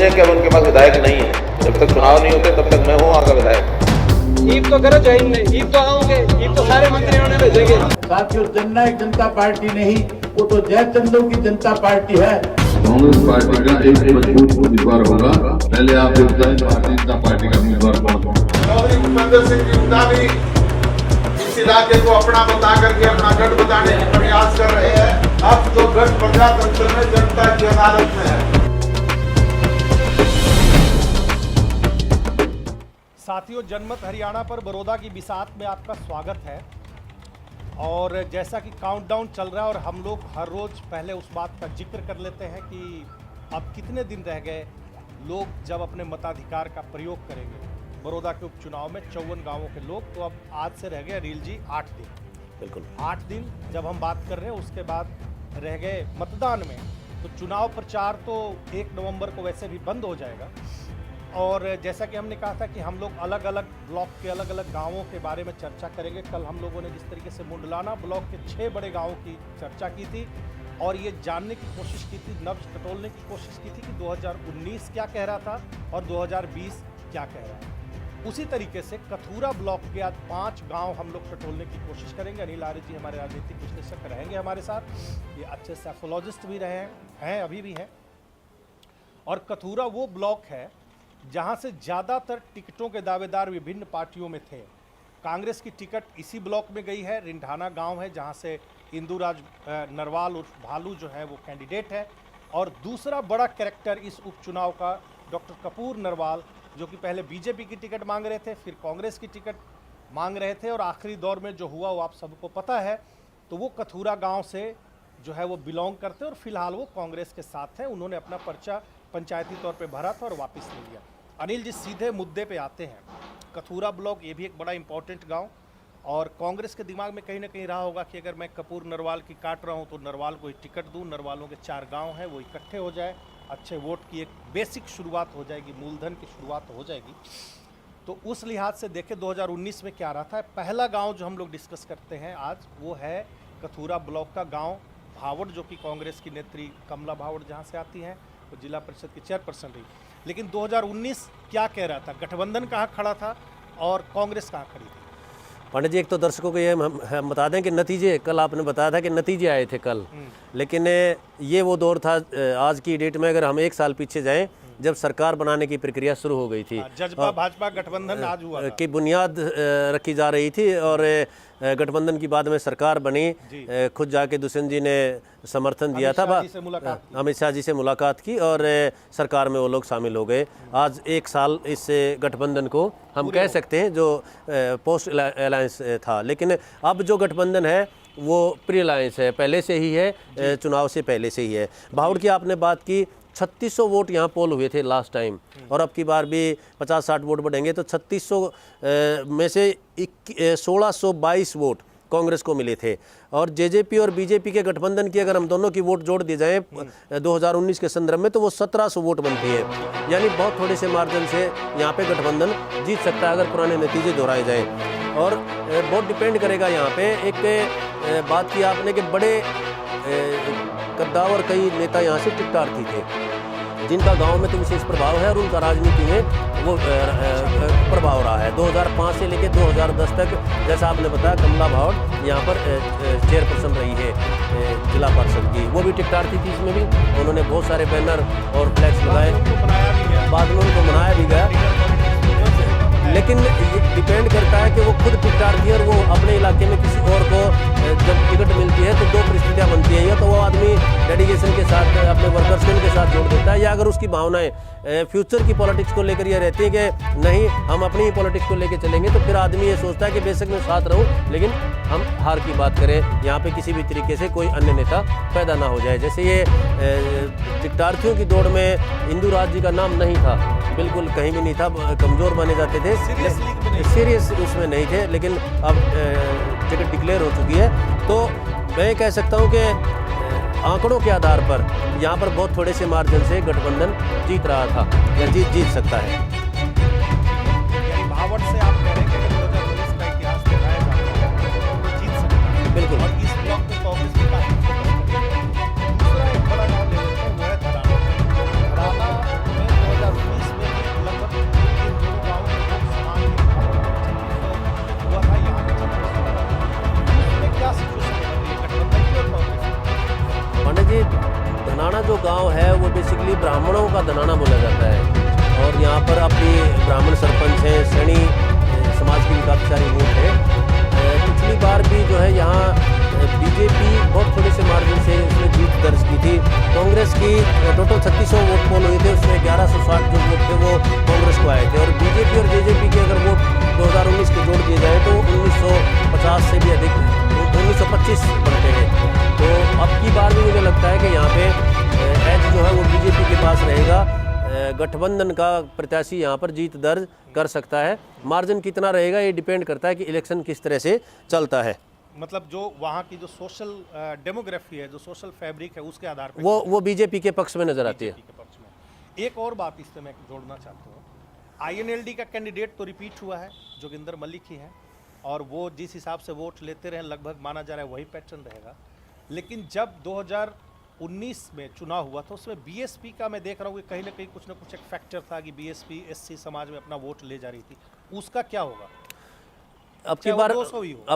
समझें कि अब उनके पास विधायक नहीं है। जब तक चुनाव नहीं होते तब तक मैं हूँ वहाँ का विधायक। ईद तो करो जय हिंद, ईद तो आओगे, ईद तो सारे मंत्रियों ने भेजेंगे। साथियों, जननायक जनता पार्टी नहीं, वो तो जयचंदों की जनता पार्टी है। कांग्रेस पार्टी का एक मजबूत उम्मीदवार होगा। पहले आप ये बताएं भारतीय जनता पार्टी का उम्मीदवार कौन होगा? भूपेंद्र सिंह जी हुड्डा भी इस इलाके को अपना बता करके अपना गढ़ बताने का प्रयास कर रहे हैं। अब तो गढ़ प्रजातंत्र में जनता की अदालत में है। साथियों, जनमत हरियाणा पर बड़ौदा की बिसात में आपका स्वागत है। और जैसा कि काउंटडाउन चल रहा है और हम लोग हर रोज़ पहले उस बात का जिक्र कर लेते हैं कि अब कितने दिन रह गए लोग जब अपने मताधिकार का प्रयोग करेंगे। बड़ौदा के उपचुनाव में 54 गांवों के लोग, तो अब आज से रह गए अनिल जी 8 दिन। बिल्कुल 8 दिन जब हम बात कर रहे हैं, उसके बाद रह गए मतदान में। तो चुनाव प्रचार तो 1 नवंबर को वैसे भी बंद हो जाएगा। और जैसा कि हमने कहा था कि हम लोग अलग अलग ब्लॉक के अलग अलग गांवों के बारे में चर्चा करेंगे। कल हम लोगों ने जिस तरीके से मुंडलाना ब्लॉक के 6 बड़े गांवों की चर्चा की थी और ये जानने की कोशिश की थी, नब्ज टटोलने की कोशिश की थी कि 2019 क्या कह रहा था और 2020 क्या कह रहा है। उसी तरीके से कथूरा ब्लॉक के आज 5 गांव हम लोग टटोलने की कोशिश करेंगे। अनिल आर्य जी हमारे राजनीतिक विश्लेषक रहेंगे हमारे साथ। ये अच्छे सैफोलॉजिस्ट भी रहे हैं, अभी भी हैं। और कथूरा वो ब्लॉक है जहां से ज़्यादातर टिकटों के दावेदार विभिन्न पार्टियों में थे। कांग्रेस की टिकट इसी ब्लॉक में गई है। रिंढाना गांव है जहां से इंदुराज नरवाल उर्फ भालू जो है वो कैंडिडेट है। और दूसरा बड़ा कैरेक्टर इस उपचुनाव का डॉक्टर कपूर नरवाल, जो कि पहले बीजेपी की टिकट मांग रहे थे, फिर कांग्रेस की टिकट मांग रहे थे और आखिरी दौर में जो हुआ वो आप सबको पता है। तो वो कथूरा गाँव से जो है वो बिलोंग करते हैं और फिलहाल वो कांग्रेस के साथ हैं। उन्होंने अपना पर्चा पंचायती तौर पे भरा था और वापस ले लिया। अनिल जी, सीधे मुद्दे पे आते हैं। कथूरा ब्लॉक ये भी एक बड़ा इंपॉर्टेंट गांव, और कांग्रेस के दिमाग में कहीं ना कहीं रहा होगा कि अगर मैं कपूर नरवाल की काट रहा हूं तो नरवाल को ही टिकट दूं, नरवालों के 4 गांव हैं वो इकट्ठे हो जाए, अच्छे वोट की एक बेसिक शुरुआत हो जाएगी, मूलधन की शुरुआत हो जाएगी। तो उस लिहाज से देखें 2019 में क्या रहा था। पहला गाँव जो हम लोग डिस्कस करते हैं आज वो है कथूरा ब्लॉक का गाँव भावड़, जो कि कांग्रेस की नेत्री कमला भावड़ जहाँ से आती हैं, वो जिला परिषद की चेयरपर्सन रही। लेकिन 2019 क्या कह रहा था, गठबंधन कहाँ खड़ा था और कांग्रेस कहाँ खड़ी थी? पंडित जी, एक तो दर्शकों को ये हम बता दें कि नतीजे, कल आपने बताया था कि नतीजे आए थे कल, लेकिन ये वो दौर था आज की डेट में, अगर हम 1 साल पीछे जाएं, जब सरकार बनाने की प्रक्रिया शुरू हो गई थी, जजपा भाजपा गठबंधन आज हुआ की बुनियाद रखी जा रही थी और गठबंधन की बाद में सरकार बनी। खुद जाके दुष्यंत जी ने समर्थन दिया था, अमित शाह जी से मुलाकात की और सरकार में वो लोग शामिल हो गए। आज 1 साल इस गठबंधन को हम कह सकते हैं जो पोस्ट अलायंस था। लेकिन अब जो गठबंधन है वो प्री अलायंस है, पहले से ही है, चुनाव से पहले से ही है। भावड़ की आपने बात की, 3600 वोट यहाँ पोल हुए थे लास्ट टाइम, और अब की बार भी 50-60 वोट बढ़ेंगे तो 3600 में से 1622 वोट कांग्रेस को मिले थे। और जेजेपी और बीजेपी के गठबंधन की अगर हम दोनों की वोट जोड़ दी जाए 2019 के संदर्भ में तो वो 1700 वोट बनती है। यानी बहुत थोड़े से मार्जिन से यहाँ पे गठबंधन जीत सकता है अगर पुराने नतीजे दोहराए जाएँ। और बहुत डिपेंड करेगा यहाँ पे, एक बात की आपने कि बड़े कद्दावर कई नेता यहाँ से टिकटार्थी थे जिनका गांव में तो विशेष प्रभाव है और उनका राजनीति में वो प्रभाव रहा है। 2005 से लेकर 2010 तक, जैसा आपने बताया, कमला भावड़ यहाँ पर चेयरपर्सन रही है जिला परिषद की, वो भी टिकटार्थी थी। इसमें भी उन्होंने बहुत सारे बैनर और फ्लैक्स लगाए, बाद में उनको मनाया भी गया। लेकिन ये डिपेंड करता है कि वो खुद टिकटार्थी है और वो अपने इलाके में किसी और को जब टिकट मिलती है तो 2 परिस्थितियाँ बनती हैं। या तो वो आदमी डेडिकेशन के साथ अपने वर्कर्स के साथ जोड़ देता है, या अगर उसकी भावनाएं फ्यूचर की पॉलिटिक्स को लेकर ये रहती है कि नहीं हम अपनी ही पॉलिटिक्स को लेकर चलेंगे, तो फिर आदमी ये सोचता है कि बेशक मैं साथ रहूं लेकिन हम हार की बात करें, यहाँ पे किसी भी तरीके से कोई अन्य नेता पैदा ना हो जाए। जैसे ये टिकटार्थियों की दौड़ में इंदुराज जी का नाम नहीं था, बिल्कुल कहीं भी नहीं था, कमज़ोर माने जाते थे, सीरियस उसमें नहीं थे। लेकिन अब टिकट डिक्लेयर हो चुकी है, तो मैं कह सकता हूँ कि आंकड़ों के आधार पर यहाँ पर बहुत थोड़े से मार्जिन से गठबंधन जीत रहा था या जीत सकता है। भावड़ से आप कह रहे हैं कि 2019 का इतिहास दिखाया जाता है, जीत सकता है। बिल्कुल। और इस ब्लॉक में कांग्रेस की काफी दूसरा एक बड़ा नाम ले लेते हैं, वो है धराना। धराना में का धनाना बोला जाता है। और यहाँ पर अब भी ब्राह्मण सरपंच हैं, सैनी समाज की भी काफ़ी सारी वोट है। पिछली बार भी जो है यहाँ बीजेपी बहुत थोड़े से मार्जिन से उसने जीत दर्ज की थी। कांग्रेस की टोटल 3600 वोट पोल हुए थे, उसमें 1160 जो वोट थे वो कांग्रेस को आए थे। और बीजेपी और जेजेपी के अगर वोट 2019 के जोड़ दिए जाए तो 1950 से भी अधिक 1925 बनते हैं। तो अब की बार भी मुझे लगता है कि यहाँ पे एज जो है वो बीजेपी के पास रहेगा। गठबंधन का प्रत्याशी यहाँ पर जीत दर्ज कर सकता है। मार्जिन कितना रहेगा ये डिपेंड करता है कि इलेक्शन किस तरह से चलता है। मतलब जो वहाँ की जो सोशल डेमोग्राफी है, जो सोशल फैब्रिक है, उसके आधार पर वो बीजेपी के पक्ष में नजर आती है। के पक्ष में। एक और बात इससे मैं जोड़ना चाहता हूँ, INLD का कैंडिडेट तो रिपीट हुआ है, जोगिंदर मलिक ही है, और वो जिस हिसाब से वोट लेते रहे लगभग माना जा रहा है वही पैटर्न रहेगा। लेकिन जब 2019 में चुनाव हुआ था उसमें BSP का मैं देख रहा हूँ कि कहीं ना कहीं कुछ ना कुछ एक फैक्टर था कि BSP SC समाज में अपना वोट ले जा रही थी, उसका क्या होगा? अब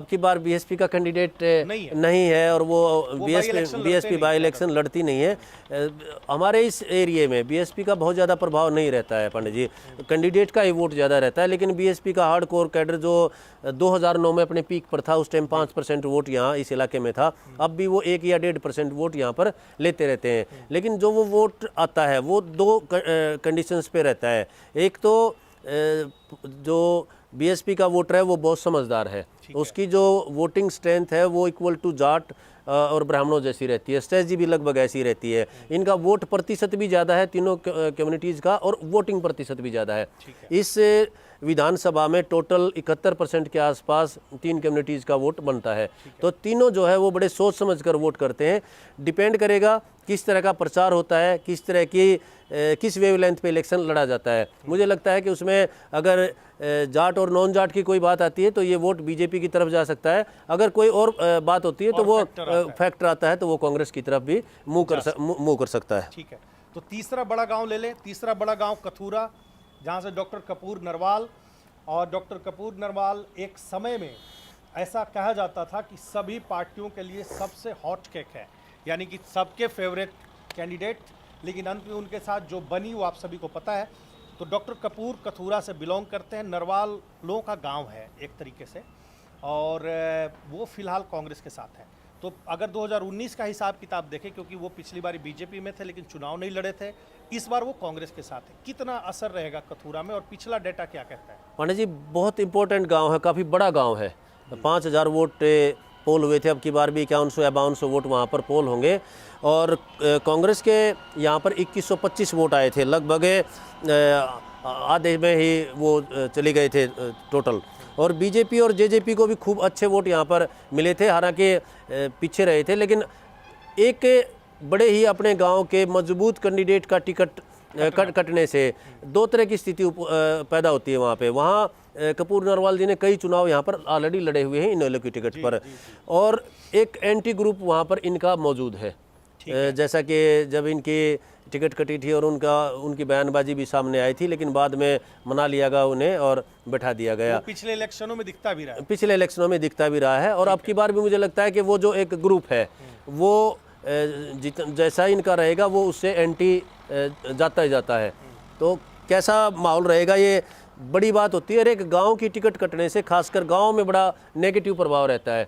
की बार बीएसपी का कैंडिडेट नहीं है और वो बीएसपी बाई इलेक्शन लड़ती नहीं है। हमारे इस एरिए में बीएसपी का बहुत ज़्यादा प्रभाव नहीं रहता है पंडित जी, कैंडिडेट का ही वोट ज़्यादा रहता है। लेकिन बीएसपी का हार्ड कोर कैडर जो 2009 में अपने पीक पर था, उस टाइम 5% वोट यहाँ इस इलाके में था, अब भी वो 1 या 1.5% वोट यहाँ पर लेते रहते हैं। लेकिन जो वो वोट आता है वो 2 कंडीशंस पे रहता है। एक तो जो बीएसपी का वोटर है वो बहुत समझदार है, उसकी जो वोटिंग स्ट्रेंथ है वो इक्वल टू जाट और ब्राह्मणों जैसी रहती है, स्ट्रेटजी भी लगभग ऐसी रहती है। इनका वोट प्रतिशत भी ज़्यादा है तीनों कम्युनिटीज़ का, और वोटिंग प्रतिशत भी ज़्यादा है। इस विधानसभा में टोटल 71% के आसपास 3 कम्युनिटीज़ का वोट बनता है। तो तीनों जो है वो बड़े सोच समझ कर वोट करते हैं। डिपेंड करेगा किस तरह का प्रचार होता है, किस तरह की किस वेवलेंथ पे इलेक्शन लड़ा जाता है। मुझे लगता है कि उसमें अगर जाट और नॉन जाट की कोई बात आती है तो ये वोट बीजेपी की तरफ जा सकता है। अगर कोई और बात होती है तो वो फैक्टर आता है तो वो कांग्रेस की तरफ भी मुंह कर सकता है। ठीक है, तो तीसरा बड़ा गांव ले लें। तीसरा बड़ा गांव कथूरा, जहां से डॉक्टर कपूर नरवाल, और डॉक्टर कपूर नरवाल एक समय में ऐसा कहा जाता था कि सभी पार्टियों के लिए सबसे हॉट केक है, यानी कि सबके फेवरेट कैंडिडेट, लेकिन अंत में उनके साथ जो बनी वो आप सभी को पता है। तो डॉक्टर कपूर कथूरा से बिलोंग करते हैं, नरवालों का गांव है एक तरीके से, और वो फिलहाल कांग्रेस के साथ है। तो अगर 2019 का हिसाब किताब देखें, क्योंकि वो पिछली बार बीजेपी में थे लेकिन चुनाव नहीं लड़े थे, इस बार वो कांग्रेस के साथ है, कितना असर रहेगा कथूरा में और पिछला डेटा क्या कहता है? पांडे जी, बहुत इंपॉर्टेंट गाँव है, काफ़ी बड़ा गाँव है। 5000 वोट पोल हुए थे, अब की बार भी 5100 या 5200 वोट वहाँ पर पोल होंगे। और कांग्रेस के यहाँ पर 2125 वोट आए थे, लगभग आधे में ही वो चले गए थे टोटल। और बीजेपी और जेजेपी को भी खूब अच्छे वोट यहाँ पर मिले थे, हालांकि पीछे रहे थे। लेकिन एक बड़े ही अपने गांव के मजबूत कैंडिडेट का टिकट कटने से 2 तरह की स्थिति पैदा होती है वहाँ कपूर नरवाल जी ने कई चुनाव यहाँ पर ऑलरेडी लड़े हुए हैं इनेलो की टिकट पर, और एक एंटी ग्रुप वहाँ पर इनका मौजूद है। जैसा कि जब इनकी टिकट कटी थी और उनकी बयानबाजी भी सामने आई थी, लेकिन बाद में मना लिया गया उन्हें और बैठा दिया गया। पिछले इलेक्शनों में दिखता भी रहा है। और अब की बार भी मुझे लगता है कि वो जो एक ग्रुप है वो जैसा इनका रहेगा वो उससे एंटी जाता ही जाता है। तो कैसा माहौल रहेगा ये बड़ी बात होती है। और एक गांव की टिकट कटने से खासकर गांव में बड़ा नेगेटिव प्रभाव रहता है।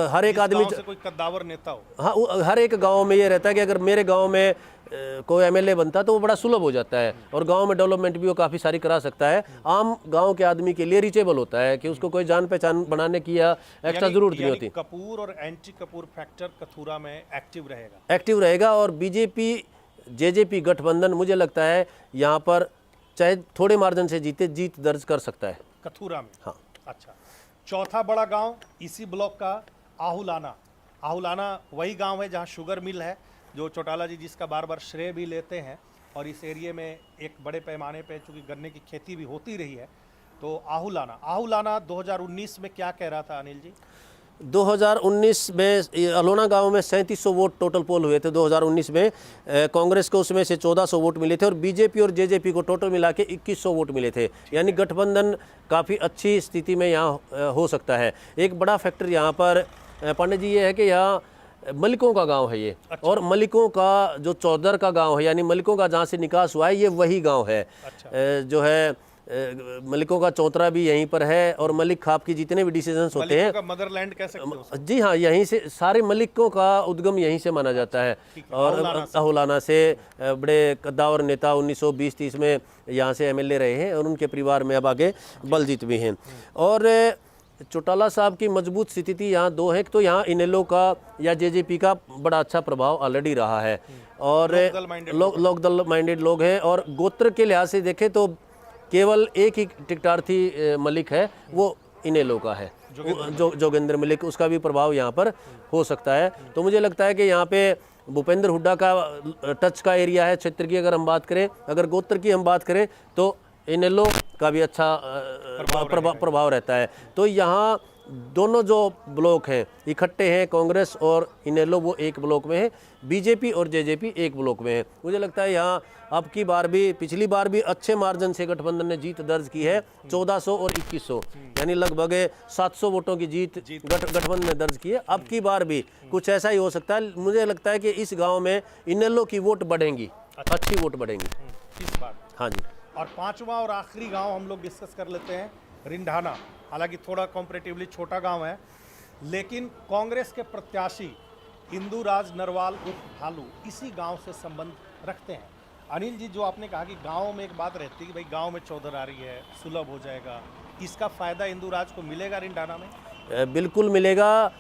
हर एक आदमी से कोई कद्दावर नेता हो, हाँ, हर एक गांव में ये रहता है कि अगर मेरे गांव में कोई एमएलए बनता तो वो बड़ा सुलभ हो जाता है, और गांव में डेवलपमेंट भी वो काफ़ी सारी करा सकता है। आम गांव के आदमी के लिए रीचेबल होता है कि उसको कोई जान पहचान बनाने की या एक्स्ट्रा जरूरत नहीं होती। कपूर और एंटी कपूर फैक्टर कथूरा में एक्टिव रहेगा। और बीजेपी जेजेपी गठबंधन मुझे लगता है यहाँ पर चाहे थोड़े मार्जिन से जीत दर्ज कर सकता है कथूरा में। हाँ, अच्छा, चौथा बड़ा गांव इसी ब्लॉक का आहुलाना वही गांव है जहां शुगर मिल है, जो चौटाला जी जिसका बार बार श्रेय भी लेते हैं। और इस एरिया में एक बड़े पैमाने पे चूँकि गन्ने की खेती भी होती रही है। तो आहुलाना 2019 में क्या कह रहा था अनिल जी? 2019 में अलोना गांव में 3700 वोट टोटल पोल हुए थे 2019 में। कांग्रेस को उसमें से 1400 वोट मिले थे, और बीजेपी और जेजेपी को टोटल मिला के 2100 वोट मिले थे। यानी गठबंधन काफ़ी अच्छी स्थिति में यहाँ हो सकता है। एक बड़ा फैक्टर यहाँ पर पंडित जी ये है कि यहाँ मलिकों का गांव है ये। और मलिकों का जो चौधर का गांव है, यानी मलिकों का जहाँ से निकास हुआ है, ये वही गांव है। जो है मलिकों का चौतरा भी यहीं पर है, और मलिक खाप की जितने भी डिसीजंस होते हैं, मदरलैंड कह सकते हो। जी हाँ, यहीं से सारे मलिकों का उद्गम यहीं से माना जाता है। और अहुलाना से बड़े कद्दावर नेता 1920-30 में यहाँ से एमएलए रहे हैं, और उनके परिवार में अब आगे बलजीत भी हैं। और चौटाला साहब की मजबूत स्थिति यहाँ दो है, तो यहाँ इनेलो का या जेजेपी का बड़ा अच्छा प्रभाव ऑलरेडी रहा है, और लोकदल माइंडेड लोग हैं। और गोत्र के लिहाज से देखें तो केवल एक ही टिकटार्थी मलिक है, वो इनेलो का है, जोगेंद्र मलिक। उसका भी प्रभाव यहाँ पर हो सकता है। तो मुझे लगता है कि यहाँ पे भूपेंद्र हुड्डा का टच का एरिया है क्षेत्र की। अगर हम बात करें, अगर गोत्र की हम बात करें, तो इनेलो का भी अच्छा प्रभाव रहता है। तो यहाँ दोनों जो ब्लॉक हैं इकट्ठे हैं, कांग्रेस और इनेलो वो एक ब्लॉक में है, बीजेपी और जेजेपी एक ब्लॉक में है। मुझे लगता है यहाँ अब की बार भी, पिछली बार भी अच्छे मार्जिन से गठबंधन ने जीत दर्ज की है, 1400 और 2100, यानी लगभग 700 वोटों की जीत गठबंधन ने दर्ज की है। अब की बार भी कुछ ऐसा ही हो सकता है। मुझे लगता है कि इस गाँव में इनेलो की वोट बढ़ेंगी, अच्छी वोट बढ़ेंगी इस बार। हाँ जी। और पांचवा और आखिरी गांव हम लोग डिस्कस कर लेते हैं, रिंढाना। हालांकि थोड़ा कॉम्परेटिवली छोटा गांव है, लेकिन कांग्रेस के प्रत्याशी इंदुराज नरवाल उर्फ भालू इसी गांव से संबंध रखते हैं। अनिल जी, जो आपने कहा कि गांव में एक बात रहती है कि भाई गांव में चौधर आ रही है, सुलभ हो जाएगा, इसका फायदा इंदुराज को मिलेगा रिंढाना में? बिल्कुल मिलेगा,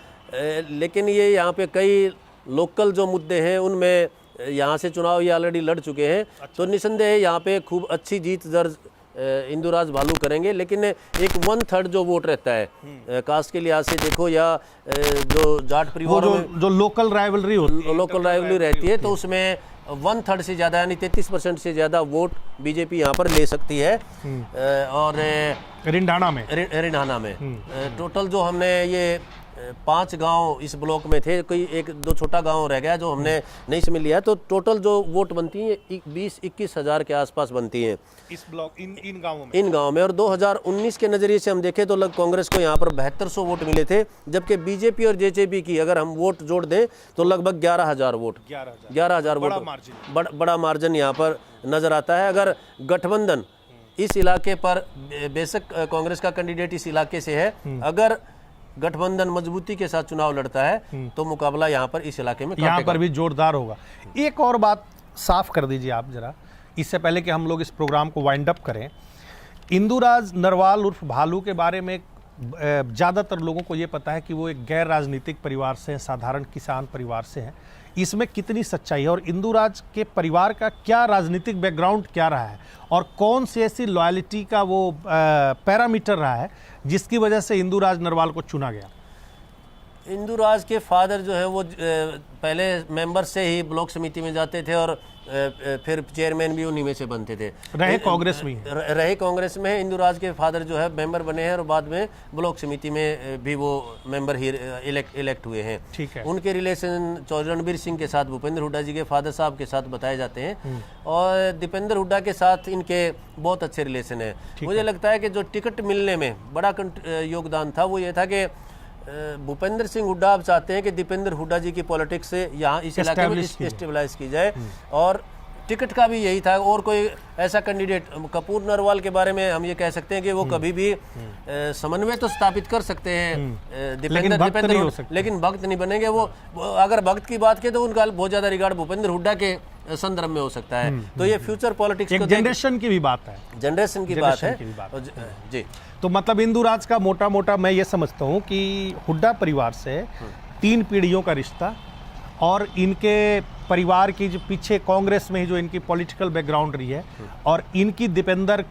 लेकिन ये यहाँ पे कई लोकल जो मुद्दे हैं उनमें यहाँ से चुनाव ये ऑलरेडी लड़ चुके हैं। तो निसंदेह यहाँ पे खूब अच्छी जीत दर्ज इंदुराज भालू करेंगे। लेकिन एक 1/3 जो वोट रहता है कास्ट के लिहाज से देखो, या जो जाट परिवार में जो लोकल राइवलरी रहती है, तो उसमें 1/3 से ज़्यादा यानी 33% से ज़्यादा वोट बीजेपी यहाँ पर ले सकती है। और रिंढाना में टोटल जो हमने ये 5 गांव इस ब्लॉक में थे, कोई 1-2 छोटा गांव रह गया जो हमने नहीं से लिया, तो टोटल जो वोट बनती हैं 20-21 हज़ार के आसपास बनती हैं इस ब्लॉक इन गांवों में। और 2019 के नज़रिए से हम देखें तो कांग्रेस को यहाँ पर 7200 वोट मिले थे, जबकि बीजेपी और जेजेपी की अगर हम वोट जोड़ दें तो लगभग 11,000 वोट, 11,000 वोट, बड़ा मार्जिन यहाँ पर नज़र आता है। अगर गठबंधन इस इलाके पर, बेशक कांग्रेस का कैंडिडेट इस इलाके से है, अगर गठबंधन मजबूती के साथ चुनाव लड़ता है तो मुकाबला यहाँ पर इस इलाके में यहाँ पर भी जोरदार होगा। एक और बात साफ कर दीजिए आप जरा, इससे पहले कि हम लोग इस प्रोग्राम को वाइंड अप करें। इंदुराज नरवाल उर्फ भालू के बारे में ज़्यादातर लोगों को ये पता है कि वो एक गैर राजनीतिक परिवार से हैं, साधारण किसान परिवार से हैं। इसमें कितनी सच्चाई है और इंदुराज के परिवार का क्या राजनीतिक बैकग्राउंड क्या रहा है, और कौन सी ऐसी लॉयल्टी का वो पैरामीटर रहा है जिसकी वजह से इंदुराज नरवाल को चुना गया? इंदुराज के फादर जो है वो पहले मेंबर से ही ब्लॉक समिति में जाते थे, और फिर चेयरमैन भी उन्हीं में से बनते थे। रहे कांग्रेस में है। इंदुराज के फादर जो है मेंबर बने हैं, और बाद में ब्लॉक समिति में भी वो मेंबर ही इलेक्ट हुए हैं। ठीक है। उनके रिलेशन रणबीर सिंह के साथ, भूपेंद्र हुड्डा जी के फादर साहब के साथ बताए जाते हैं, और दीपेंद्र हुड्डा के साथ इनके बहुत अच्छे रिलेशन है। मुझे लगता है कि जो टिकट मिलने में बड़ा योगदान था वो ये था कि भूपेंद्र सिंह हुड्डा अब चाहते हैं कि दीपेंद्र हुड्डा जी की पॉलिटिक्स से यहाँ इस इलाके में स्टेबलाइज की जाए, और टिकट का भी यही था। और कोई ऐसा कैंडिडेट, कपूर नरवाल के बारे में हम ये कह सकते हैं कि वो कभी भी समन्वय तो स्थापित कर सकते हैं दीपेंद्र, लेकिन भक्त नहीं बनेंगे वो। अगर भक्त की बात करें तो उनका बहुत ज्यादा रिगार्ड भूपेंद्र हुड्डा के संदर्भ में हो सकता है। तो ये फ्यूचर पॉलिटिक्स, जनरेशन की भी बात है, जनरेशन की बात है जी। तो मतलब इंदुराज का मोटा मोटा मैं ये समझता हूँ कि हुड्डा परिवार से 3 पीढ़ियों का रिश्ता, और इनके परिवार की जो पीछे कांग्रेस में ही जो इनकी पॉलिटिकल बैकग्राउंड रही है, और इनकी दीपेंद्र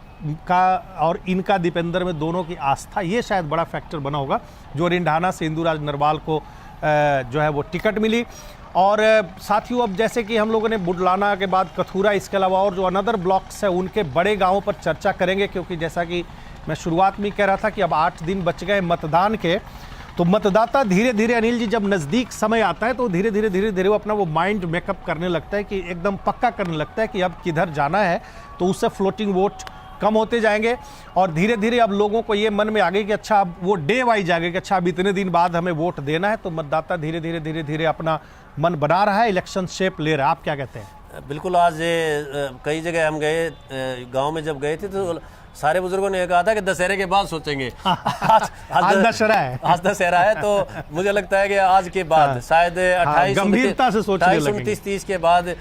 का और इनका दीपेंद्र में दोनों की आस्था, ये शायद बड़ा फैक्टर बना होगा जो रिंढाना से इंदुराज नरवाल को जो है वो टिकट मिली। और साथियों, अब जैसे कि हम लोगों ने बुडलाना के बाद कथूरा, इसके अलावा और जो अनदर ब्लॉक्स है उनके बड़े गाँवों पर चर्चा करेंगे, क्योंकि जैसा कि मैं शुरुआत में कह रहा था कि अब 8 दिन बच गए मतदान के, तो मतदाता धीरे धीरे, अनिल जी, जब नज़दीक समय आता है तो धीरे धीरे वो अपना वो माइंड मेकअप करने लगता है, कि एकदम पक्का करने लगता है कि अब किधर जाना है, तो उससे फ्लोटिंग वोट कम होते जाएंगे और धीरे धीरे अब लोगों को ये मन में आ गई कि अच्छा अब वो डे वाइज आ गई कि अच्छा अब इतने दिन बाद हमें वोट देना है, तो मतदाता धीरे धीरे अपना मन बना रहा है, इलेक्शन शेप ले रहा है। आप क्या कहते हैं? बिल्कुल। आज कई जगह हम गए, गांव में जब गए थे तो सारे बुजुर्गों ने कहा था कि दशहरे के बाद सोचेंगे। आज दशहरा है, आज दशहरा है, तो मुझे लगता है कि आज के बाद शायद 28-29-30 के बाद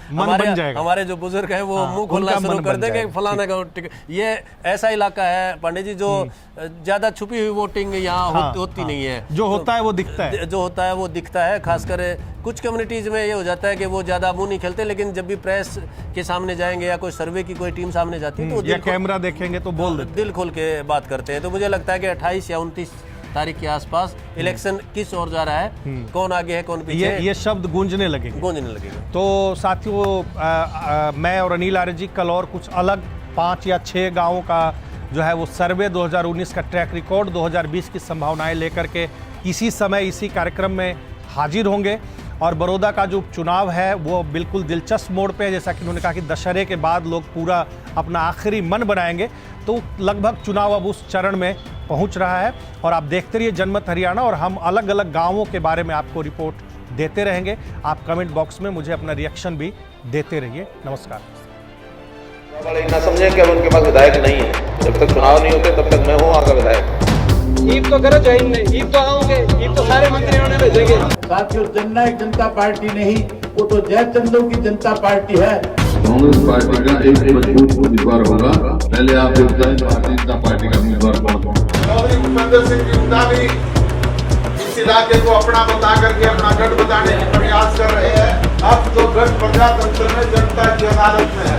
हमारे जो बुजुर्ग हैं वो मुंह खोलना शुरू कर देंगे, फलाना का टिकट। ये ऐसा इलाका है पांडे जी जो ज्यादा छुपी हुई वोटिंग यहाँ होती नहीं है, जो होता है वो दिखता है, जो होता है वो दिखता है। खासकर कुछ कम्युनिटीज में ये हो जाता है कि वो ज्यादा मुंह नहीं खेलते, लेकिन जब भी प्रेस के सामने जाएंगे या कोई सर्वे की कोई टीम सामने जाती है तो कैमरा देखेंगे तो बोल देते, दिल खोल के बात करते हैं। तो मुझे लगता है कि 28 या 29 तारीख के आसपास इलेक्शन किस ओर जा रहा है, कौन आगे है कौन पीछे, ये शब्द गूंजने लगेंगे। तो साथियों, मैं और अनिल आर्य जी कल और कुछ अलग 5 या 6 गाँवों का जो है वो सर्वे 2019 का ट्रैक रिकॉर्ड 2020 की संभावनाएं लेकर के इसी समय इसी कार्यक्रम में हाजिर होंगे। और बड़ौदा का जो चुनाव है वो बिल्कुल दिलचस्प मोड़ पे है, जैसा कि उन्होंने कहा कि दशहरे के बाद लोग पूरा अपना आखिरी मन बनाएंगे, तो लगभग चुनाव अब उस चरण में पहुंच रहा है। और आप देखते रहिए जनमत हरियाणा, और हम अलग अलग गांवों के बारे में आपको रिपोर्ट देते रहेंगे। आप कमेंट बॉक्स में मुझे अपना रिएक्शन भी देते रहिए। नमस्कार। वाले ना समझे कि अब उनके पास विधायक नहीं है, जब तक चुनाव नहीं होते तब तक मैं हूँ वहाँ का विधायक। ईद तो करो जय हिंद, ईद तो आओगे, ईद तो सारे मंत्रियों ने भेजेंगे। साथियों, जननायक जनता पार्टी नहीं, वो तो जयचंदों की जनता पार्टी है। कांग्रेस पार्टी का एक मजबूत उम्मीदवार होगा। पहले आप ये बताएं भारतीय जनता पार्टी का उम्मीदवार कौन? चौधरी भूपेंद्र सिंह की उम्दा भी इस इलाके को अपना बता करके अपना गढ़ बताने की प्रयास कर रहे हैं। अब तो गढ़ प्रजातंत्र में जनता की अदालत में है।